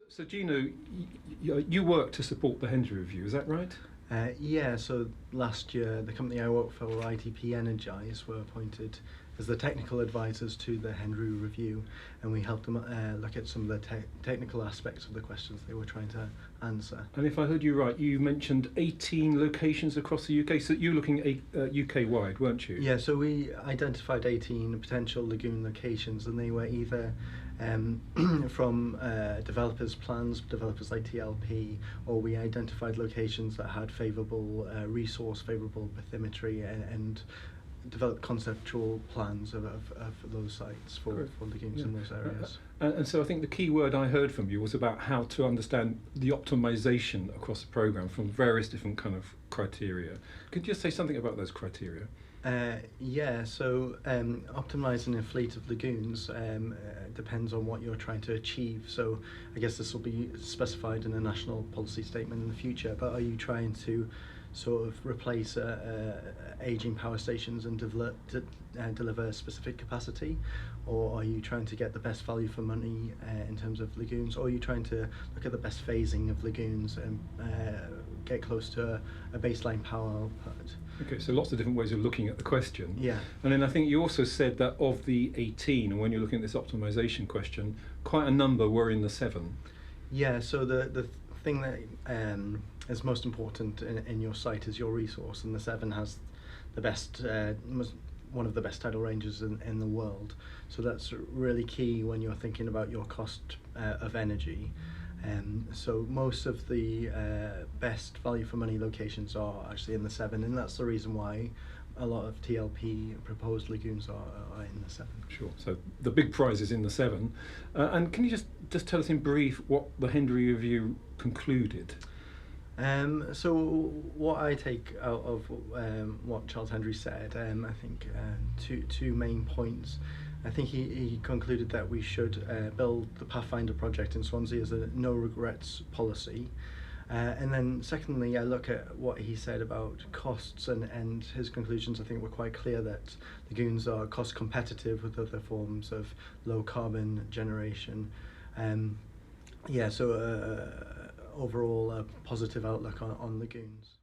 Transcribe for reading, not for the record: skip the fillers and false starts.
So Gino, you work to support the Henry Review, is that right? Yeah, so last year the company I work for, ITPenergised, were appointed as the technical advisors to the Henry Review, and we helped them look at some of the technical aspects of the questions they were trying to answer. And if I heard you right, you mentioned 18 locations across the UK, so you were looking at UK-wide, weren't you? Yeah, so we identified 18 potential lagoon locations, and they were either from developers' plans, developers like TLP, or we identified locations that had favourable resource, favourable bathymetry, and developed conceptual plans of those sites for lagoons in those areas. And so I think the key word I heard from you was about how to understand the optimization across the program from various different kind of criteria. Could you just say something about those criteria? Yeah, so optimizing a fleet of lagoons depends on what you're trying to achieve. So I guess this will be specified in a national policy statement in the future, but are you trying to sort of replace aging power stations and deliver a specific capacity, or are you trying to get the best value for money in terms of lagoons, or are you trying to look at the best phasing of lagoons and get close to a baseline power output? Okay, so lots of different ways of looking at the question. Yeah. And then I think you also said that of the 18, and when you're looking at this optimization question, quite a number were in the Severn. Yeah, so the thing that is most important in your site is your resource, and the Severn has the best, one of the best tidal ranges in the world. So that's really key when you're thinking about your cost of energy. So most of the best value for money locations are actually in the Severn, and that's the reason why a lot of TLP proposed lagoons are in the Severn. Sure. So the big prize is in the Severn. And can you just tell us in brief what the Henry Review concluded? So what I take out of what Charles Henry said, I think two main points. I think he concluded that we should build the Pathfinder project in Swansea as a no regrets policy. And then secondly, I look at what he said about costs, and his conclusions I think were quite clear that lagoons are cost competitive with other forms of low carbon generation. Yeah, so overall a positive outlook on lagoons.